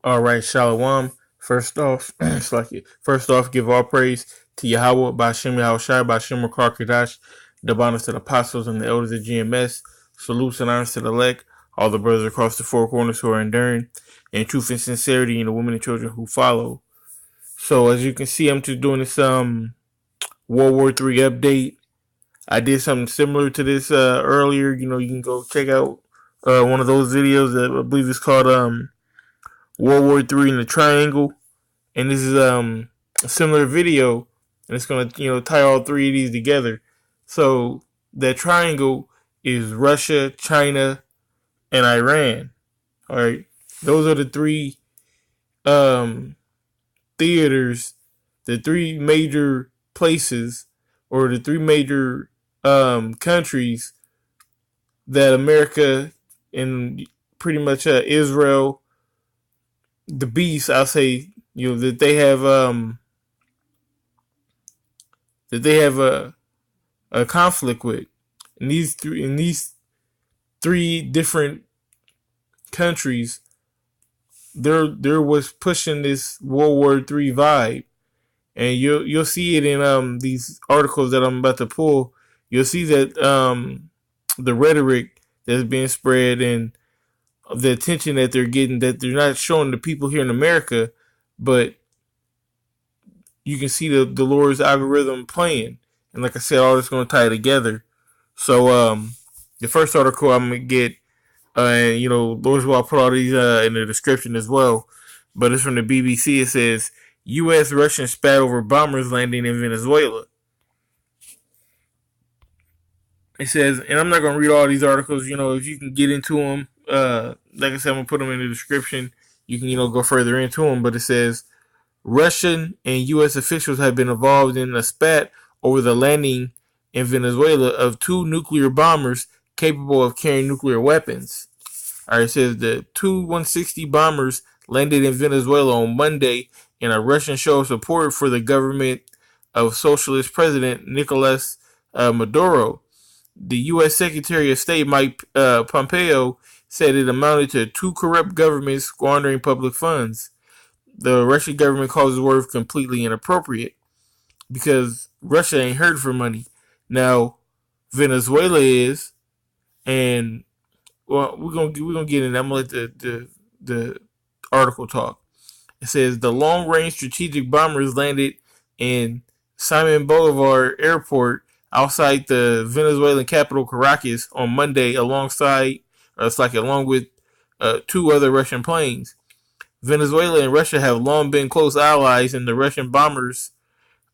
All right, Shalom. First off, first off, give all praise to Yahweh, Ba'Shem Yahushai, Ba'Shem Rakar Kadash, the bonus to the apostles and the elders of GMS. Salutes and honors to the elect, all the brothers across the four corners who are enduring, in truth and sincerity, and the women and children who follow. So as you can see, I'm just doing this World War III update. I did something similar to this earlier. You can go check out one of those videos that I believe is called World War III in the Triangle, and this is a similar video, and it's gonna tie all three of these together. So that triangle is Russia, China, and Iran. All right, those are the three theaters, the three major places, or the three major countries that America and pretty much Israel, the beast, I'll say, that they have a conflict with. In these three different countries, there was pushing this World War III vibe, and you'll see it in these articles that I'm about to pull. You'll see that the rhetoric that's being spread and the attention that they're getting, that they're not showing the people here in America, but you can see the Lord's algorithm playing. And like I said, all this going to tie together. So the first article I'm going to get, and Lord's will, I'll put all these in the description as well, but it's from the BBC. It says, U.S. Russian spat over bombers landing in Venezuela. It says, and I'm not going to read all these articles, if you can get into them, like I said, I'm going to put them in the description. You can, go further into them, but it says, Russian and U.S. officials have been involved in a spat over the landing in Venezuela of two nuclear bombers capable of carrying nuclear weapons. All right, it says the two 160 bombers landed in Venezuela on Monday in a Russian show of support for the government of Socialist President Nicolas Maduro. The U.S. Secretary of State Mike Pompeo said it amounted to two corrupt governments squandering public funds. The Russian government calls the word completely inappropriate because Russia ain't heard for money. Now, Venezuela is, and well, we're gonna get in. I'm gonna let the article talk. It says the long range strategic bombers landed in Simon Bolivar Airport outside the Venezuelan capital Caracas on Monday, along with two other Russian planes. Venezuela and Russia have long been close allies, and the Russian bombers,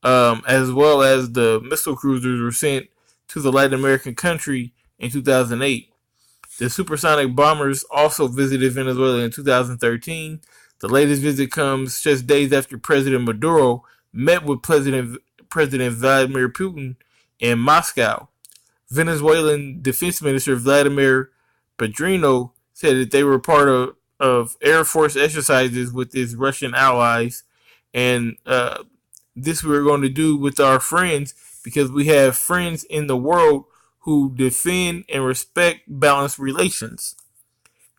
as well as the missile cruisers, were sent to the Latin American country in 2008. The supersonic bombers also visited Venezuela in 2013. The latest visit comes just days after President Maduro met with President Vladimir Putin in Moscow. Venezuelan Defense Minister Vladimir Padrino said that they were part of Air Force exercises with its Russian allies, and this we're going to do with our friends because we have friends in the world who defend and respect balanced relations.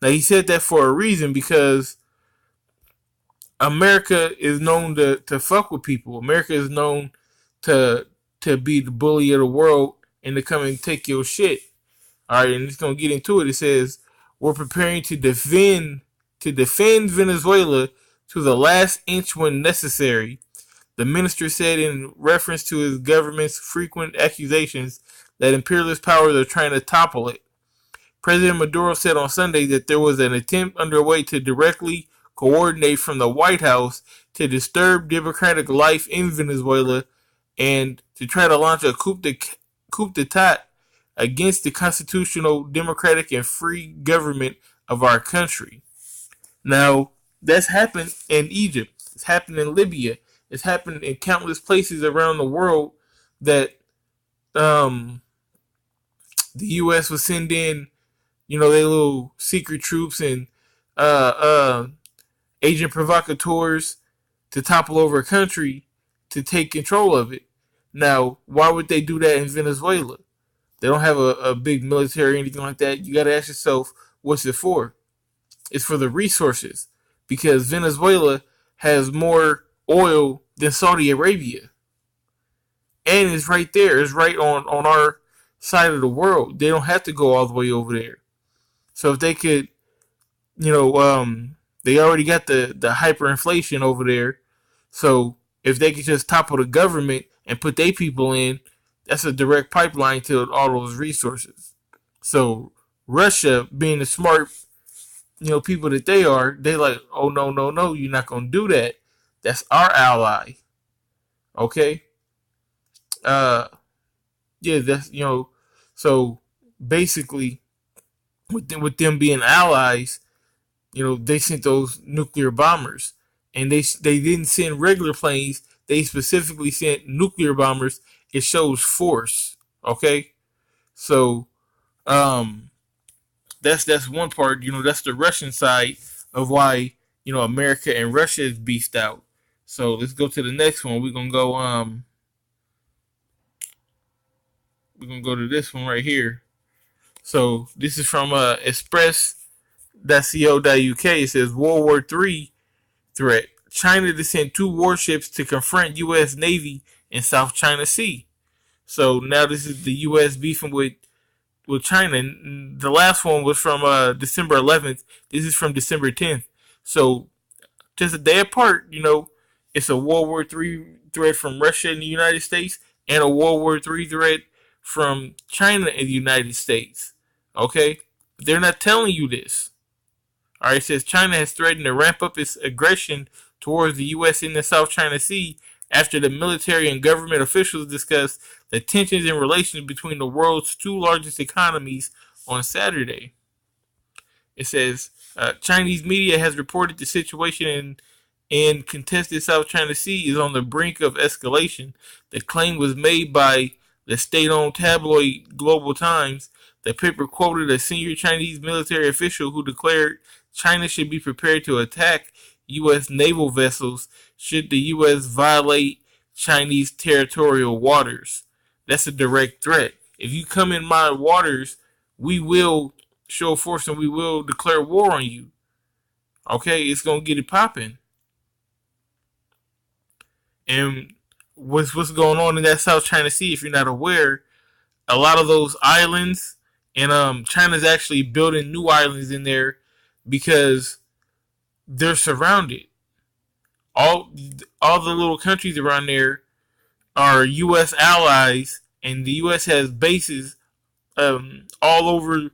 Now, he said that for a reason, because America is known to fuck with people. America is known to be the bully of the world and to come and take your shit. All right, and it's going to get into it. It says, we're preparing to defend Venezuela to the last inch when necessary. The minister said in reference to his government's frequent accusations that imperialist powers are trying to topple it. President Maduro said on Sunday that there was an attempt underway to directly coordinate from the White House to disturb democratic life in Venezuela and to try to launch a coup d'etat against the constitutional, democratic, and free government of our country. Now, that's happened in Egypt. It's happened in Libya. It's happened in countless places around the world that the U.S. would send in, their little secret troops and agent provocateurs to topple over a country to take control of it. Now, why would they do that in Venezuela? They don't have a big military or anything like that. You got to ask yourself, what's it for? It's for the resources. because Venezuela has more oil than Saudi Arabia, and it's right there. It's right on our side of the world. They don't have to go all the way over there. So if they could, they already got the hyperinflation over there. So if they could just topple the government and put their people in, that's a direct pipeline to all those resources. So Russia, being the smart, people that they like, oh no, no, no, you're not gonna do that. That's our ally. Okay. Uh, yeah, that's So basically, with them being allies, they sent those nuclear bombers, and they didn't send regular planes. They specifically sent nuclear bombers. It shows force. Okay, so um, that's one part. That's the Russian side of why America and Russia is beefed out. So let's go to the next one. We're gonna go to this one right here. So this is from express.co.uk. It says World War III threat. China to send 2 warships to confront U.S. Navy in South China Sea. So now this is the U.S. beefing with China. And the last one was from December 11th. This is from December 10th. So just a day apart, it's a World War III threat from Russia and the United States, and a World War III threat from China and the United States. Okay? They're not telling you this. All right, it says China has threatened to ramp up its aggression towards the U.S. in the South China Sea after the military and government officials discussed the tensions and relations between the world's 2 largest economies on Saturday. It says Chinese media has reported the situation in contested South China Sea is on the brink of escalation. The claim was made by the state-owned tabloid Global Times. The paper quoted a senior Chinese military official who declared China should be prepared to attack U.S. naval vessels should the U.S. violate Chinese territorial waters. That's a direct threat. If you come in my waters, we will show force and we will declare war on you. Okay, it's gonna get it popping. And what's going on in that South China Sea? If you're not aware, a lot of those islands, and China's actually building new islands in there because they're surrounded. All all the little countries around there are U.S. allies, and the U.S. has bases all over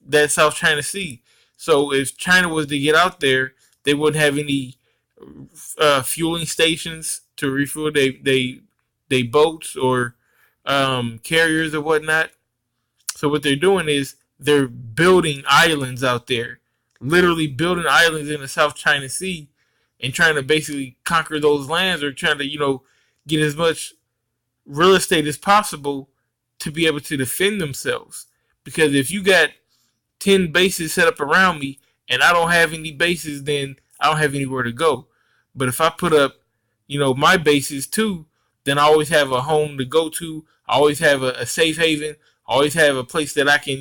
that South China Sea. So if China was to get out there, they wouldn't have any fueling stations to refuel they boats or carriers or whatnot. So what they're doing is they're building islands out there, literally building islands in the South China Sea, and trying to basically conquer those lands, or trying to get as much real estate as possible to be able to defend themselves. Because if you got 10 bases set up around me and I don't have any bases, then I don't have anywhere to go. But if I put up, my bases too, then I always have a home to go to. I always have a safe haven. I always have a place that I can,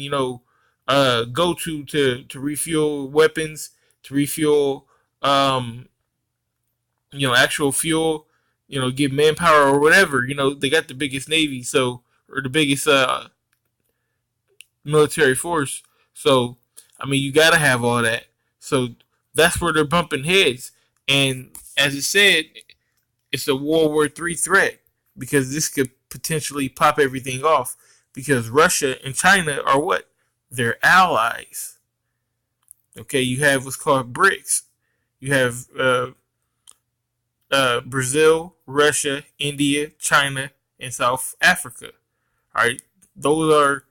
go to refuel weapons, to refuel, actual fuel, get manpower or whatever. They got the biggest navy, or the biggest military force. So, I mean, you got to have all that. So that's where they're bumping heads. And as it said, it's a World War III threat, because this could potentially pop everything off, because Russia and China are what? They're allies. Okay, you have what's called BRICS. You have Brazil, Russia, India, China, and South Africa. All right, those are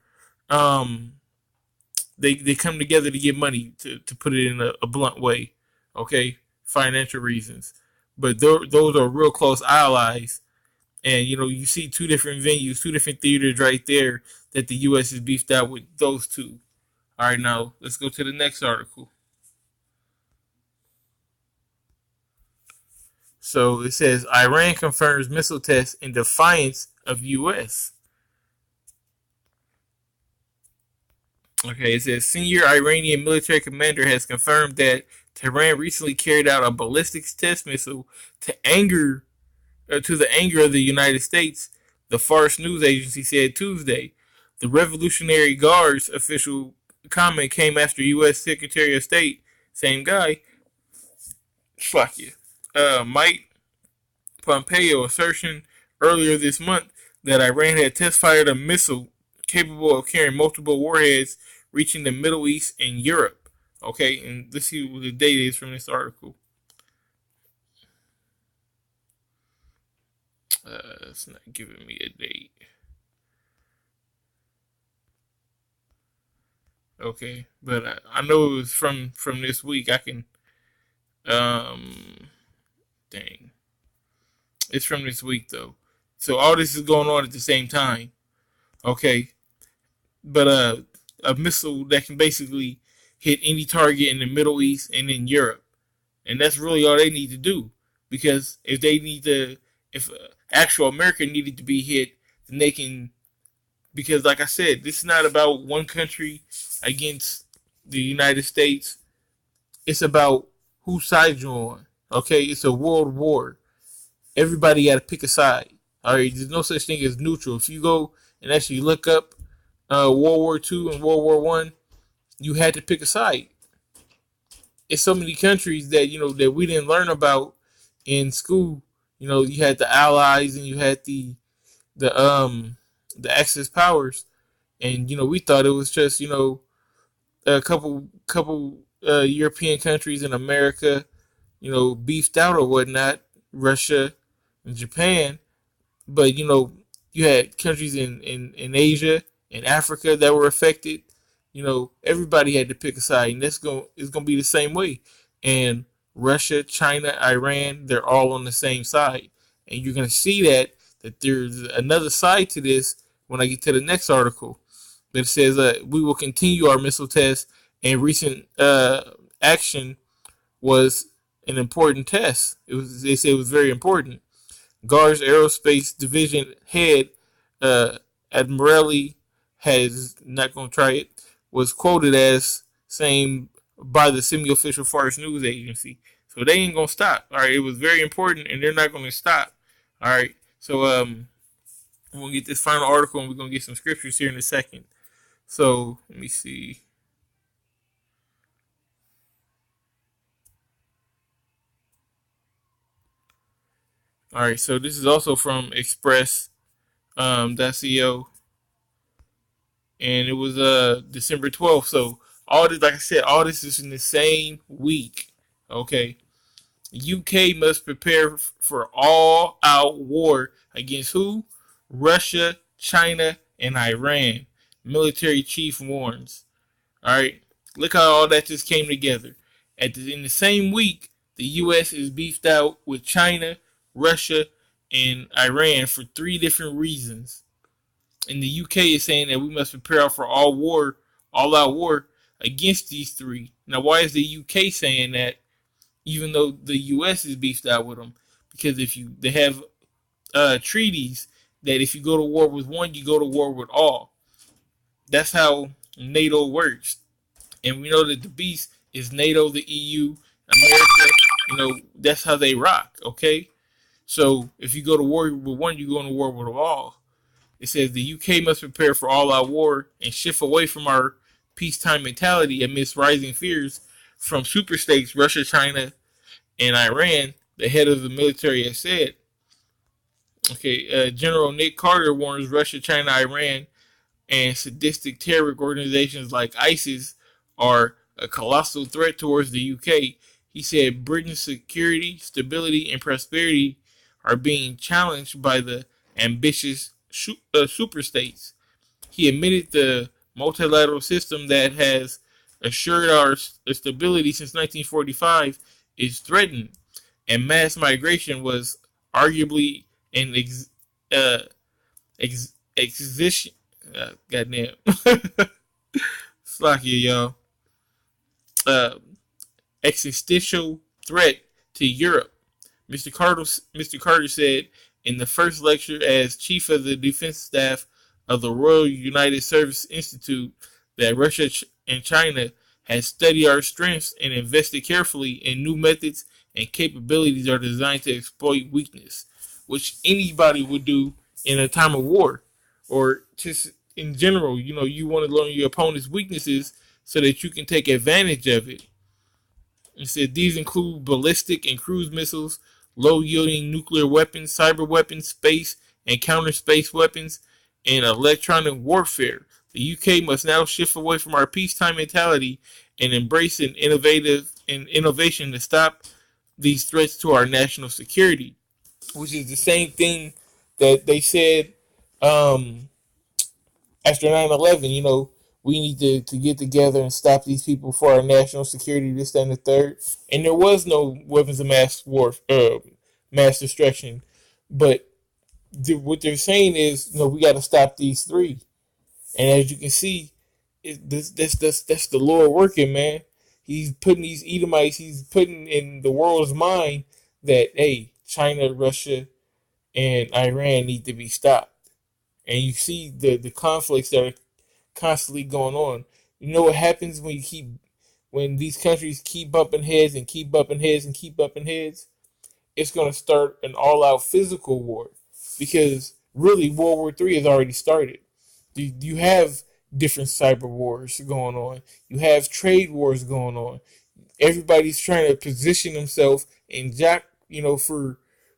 they come together to get money, to put it in a blunt way. Okay, financial reasons, but those are real close allies. And you see 2 different venues, 2 different theaters right there that the U.S. is beefed out with those two. All right, now let's go to the next article. So it says Iran confirms missile test in defiance of U.S. Okay, it says senior Iranian military commander has confirmed that Tehran recently carried out a ballistics test missile to the anger of the United States, the Fars news agency said Tuesday. The Revolutionary Guard's official comment came after U.S. Secretary of State, same guy, Mike Pompeo assertion earlier this month that Iran had test fired a missile capable of carrying multiple warheads reaching the Middle East and Europe. Okay, and let's see what the date is from this article. It's not giving me a date. Okay, but I know it was from this week. I can, dang, it's from this week though. So all this is going on at the same time. Okay, but a missile that can basically hit any target in the Middle East and in Europe, and that's really all they need to do. Because if actual America needed to be hit, then they can. Because, like I said, this is not about one country against the United States. It's about whose side you're on. Okay, it's a world war. Everybody got to pick a side. All right, there's no such thing as neutral. If you go and actually look up World War II and World War One, you had to pick a side. It's so many countries that that we didn't learn about in school. You had the Allies and you had the Axis powers, and we thought it was just a couple European countries in America, beefed out or whatnot, Russia and Japan, but you had countries in Asia and Africa that were affected. Everybody had to pick a side, and it's gonna be the same way. And Russia, China, Iran, they're all on the same side, and you're gonna see that there's another side to this when I get to the next article that says we will continue our missile tests, and recent action was an important test. They say it was very important. Guards Aerospace Division head Admirali has not going to try it, was quoted as saying by the semi-official Fars news agency. So they ain't going to stop. All right, it was very important, and they're not going to stop. All right, so we're going to get this final article, and we're going to get some scriptures here in a second. So let me see. All right, so this is also from Express.co, and it was December 12th. So all this, like I said, all this is in the same week. Okay, UK must prepare for all-out war against who? Russia, China, and Iran. Military chief warns. All right, look how all that just came together. In the same week, the U.S. is beefed out with China, Russia, and Iran for 3 different reasons. And the UK is saying that we must prepare for all-out war against these 3. Now, why is the UK saying that, even though the U.S. is beefed out with them? Because they have treaties that if you go to war with one, you go to war with all. That's how NATO works. And we know that the beast is NATO, the EU, America. That's how they rock, okay? So if you go to war with one, you go to war with all. It says the UK must prepare for all-out war and shift away from our peacetime mentality amidst rising fears from superstates Russia, China, and Iran. The head of the military has said. Okay, General Nick Carter warns Russia, China, Iran, and sadistic terror organizations like ISIS are a colossal threat towards the UK. He said Britain's security, stability, and prosperity are being challenged by the ambitious superstates. He admitted the multilateral system that has assured our stability since 1945 is threatened, and mass migration was arguably an existential goddamn Slakia, y'all. Existential threat to Europe. Mr. Carter said in the first lecture as chief of the defense staff of the Royal United Service Institute that Russia and China has studied our strengths and invested carefully in new methods and capabilities that are designed to exploit weakness, which anybody would do in a time of war, or just in general. You want to learn your opponent's weaknesses so that you can take advantage of it. It said these include ballistic and cruise missiles, low-yielding nuclear weapons, cyber weapons, space and counter-space weapons, and electronic warfare. The UK must now shift away from our peacetime mentality and embrace an innovation to stop these threats to our national security, which is the same thing that they said um, after 9/11. We need to get together and stop these people for our national security, this, that, and the third. And there was no weapons of mass destruction. But what they're saying is, we got to stop these three. And as you can see, that's the Lord working, man. He's putting these Edomites, he's putting in the world's mind that, hey, China, Russia, and Iran need to be stopped. And you see the conflicts that are constantly going on. You know what happens when these countries keep bumping heads and keep bumping heads and keep bumping heads? It's going to start an all-out physical war, because really World War III has already started. You have different cyber wars going on. You have trade wars going on. Everybody's trying to position themselves and jack,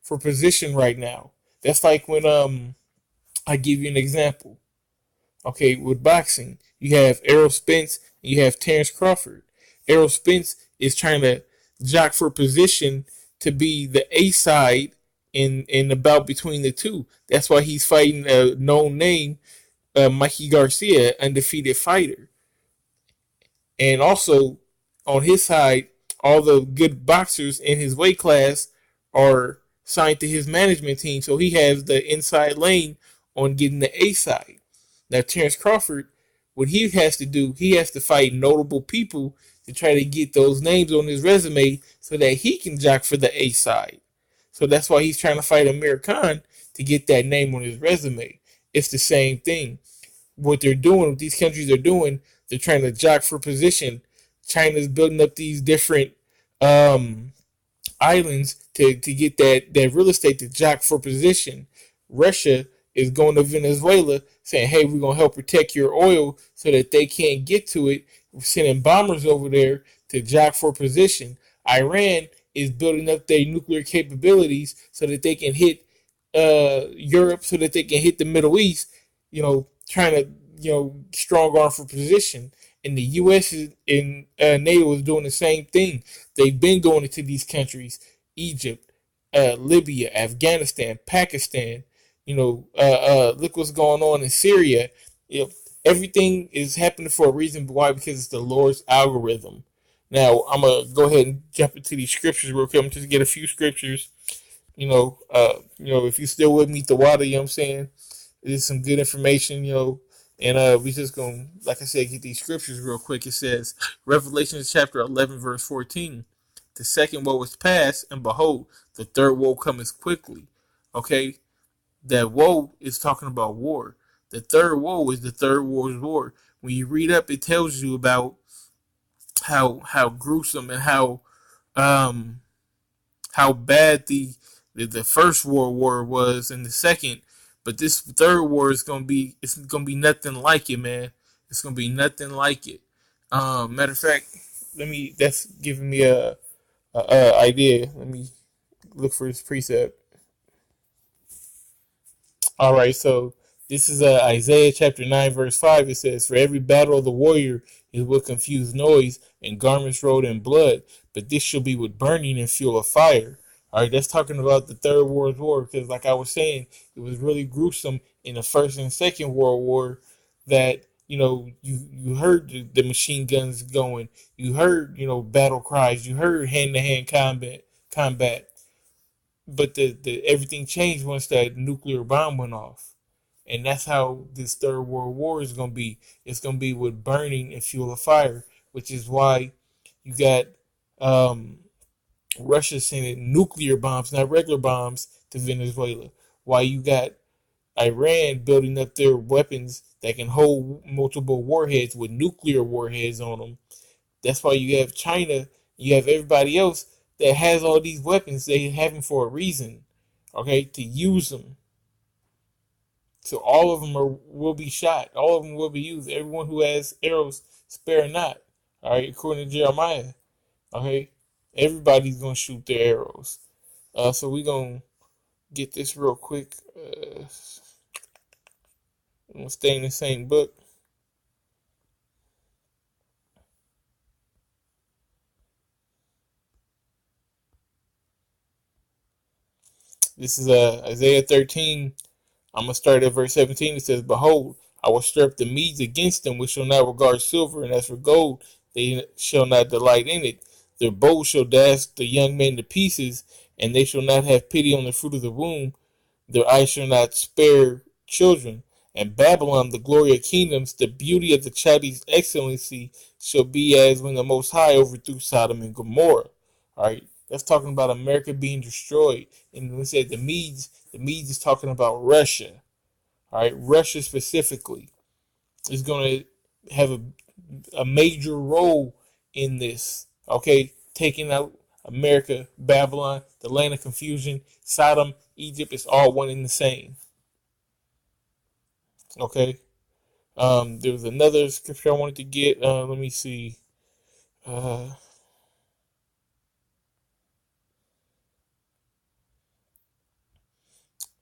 for position right now. That's like when I give you an example. Okay, with boxing, you have Errol Spence and you have Terrence Crawford. Errol Spence is trying to jock for position to be the A side in the bout between the two. That's why he's fighting a known name, Mikey Garcia, undefeated fighter. And also on his side, all the good boxers in his weight class are signed to his management team, so he has the inside lane on getting the A side. Now Terrence Crawford, what he has to do, he has to fight notable people to try to get those names on his resume so that he can jock for the A side. So that's why he's trying to fight Amir Khan to get that name on his resume. It's the same thing. What they're doing, what these countries are doing, they're trying to jock for position. China's building up these different islands to get that real estate to jock for position. Russia is going to Venezuela saying, hey, we're going to help protect your oil so that they can't get to it. We're sending bombers over there to jock for position. Iran is building up their nuclear capabilities so that they can hit Europe, so that they can hit the Middle East, trying to, strong arm for position. And the U.S. and NATO is doing the same thing. They've been going into these countries, Egypt, Libya, Afghanistan, Pakistan. Look what's going on in Syria. Everything is happening for a reason. Why? Because it's the Lord's algorithm. Now, I'm going to go ahead and jump into these scriptures real quick. I'm just get a few scriptures. If you're still with me, the water, you know what I'm saying? There's some good information, and we just going to, like I said, get these scriptures real quick. It says, Revelation chapter 11, verse 14. The second woe is past, and behold, the third woe cometh quickly. Okay? That woe is talking about war. The third woe is the third war's war. When you read up, it tells you about how gruesome and how bad the first World War was and the second, but this third war is gonna be nothing like it, man. It's gonna be nothing like it. Matter of fact, that's giving me a idea. Let me look for this precept. All right, so this is Isaiah chapter 9, verse 5. It says, for every battle of the warrior is with confused noise and garments rolled in blood, but this shall be with burning and fuel of fire. All right, that's talking about the Third World War, because like I was saying, it was really gruesome in the First and Second World War that, you heard the machine guns going, you heard, battle cries, you heard hand-to-hand combat. But the everything changed once that nuclear bomb went off. And that's how this Third World War is going to be. It's going to be with burning and fuel of fire, which is why you got Russia sending nuclear bombs, not regular bombs, to Venezuela. Why you got Iran building up their weapons that can hold multiple warheads with nuclear warheads on them. That's why you have China, you have everybody else that has all these weapons. They have them for a reason, okay, to use them. So all of them will be shot. All of them will be used. Everyone who has arrows, spare not. All right, according to Jeremiah. Okay, everybody's gonna shoot their arrows. So we gonna get this real quick. I'm gonna stay in the same book. This is Isaiah 13. I'm going to start at verse 17. It says, Behold, I will stir up the Medes against them, which shall not regard silver, and as for gold, they shall not delight in it. Their bows shall dash the young men to pieces, and they shall not have pity on the fruit of the womb. Their eyes shall not spare children. And Babylon, the glory of kingdoms, the beauty of the Chaldees' excellency, shall be as when the Most High overthrew Sodom and Gomorrah. All right, that's talking about America being destroyed. And when we say the Medes is talking about Russia. All right, Russia specifically is going to have a major role in this. Okay, taking out America, Babylon, the land of confusion, Sodom, Egypt is all one and the same. Okay. There was another scripture I wanted to get. Let me see. Uh,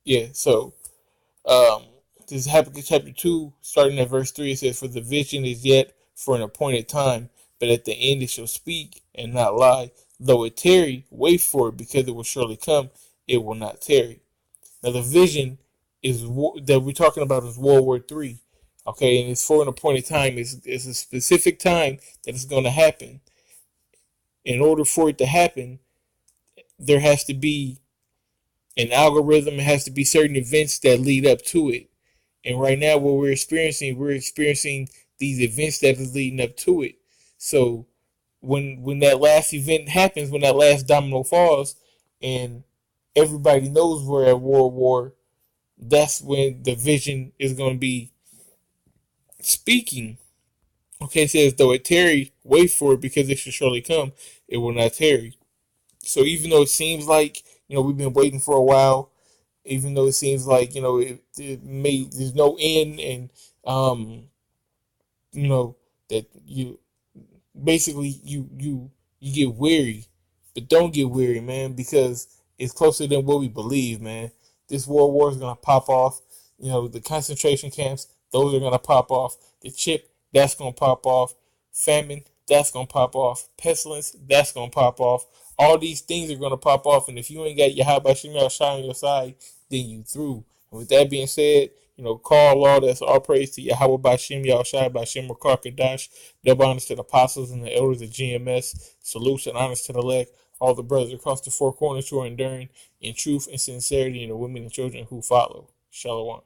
yeah. So, um, this is Habakkuk chapter 2, starting at verse 3. It says, For the vision is yet for an appointed time, but at the end it shall speak and not lie. Though it tarry, wait for it, because it will surely come. It will not tarry. Now, the vision is that we're talking about is World War III. Okay, and it's for an appointed time. It's a specific time that it's going to happen. In order for it to happen, there has to be an algorithm. It has to be certain events that lead up to it. And right now, what we're experiencing these events that is leading up to it. So when that last event happens, when that last domino falls, and everybody knows we're at war, that's when the vision is going to be speaking. Okay, it says, though it tarry, wait for it, because it shall surely come. It will not tarry. So even though it seems like, we've been waiting for a while, even though it seems like, there's no end, and, you know, that you basically you get weary, but don't get weary, man, because it's closer than what we believe, man. This world war is gonna pop off. The concentration camps, those are gonna pop off. The chip, that's gonna pop off. Famine, that's gonna pop off. Pestilence, that's gonna pop off. All these things are gonna pop off, and if you ain't got Yahweh Shemel Shai on your side, then you through. And with that being said, call all that's all praise to Yahweh Bashem Yahushai Bashem Rakar Kadash. Double honors to the apostles and the elders of GMS. Salutes and honors to the elect, all the brothers across the four corners who are enduring in truth and sincerity, and the women and children who follow. Shalom.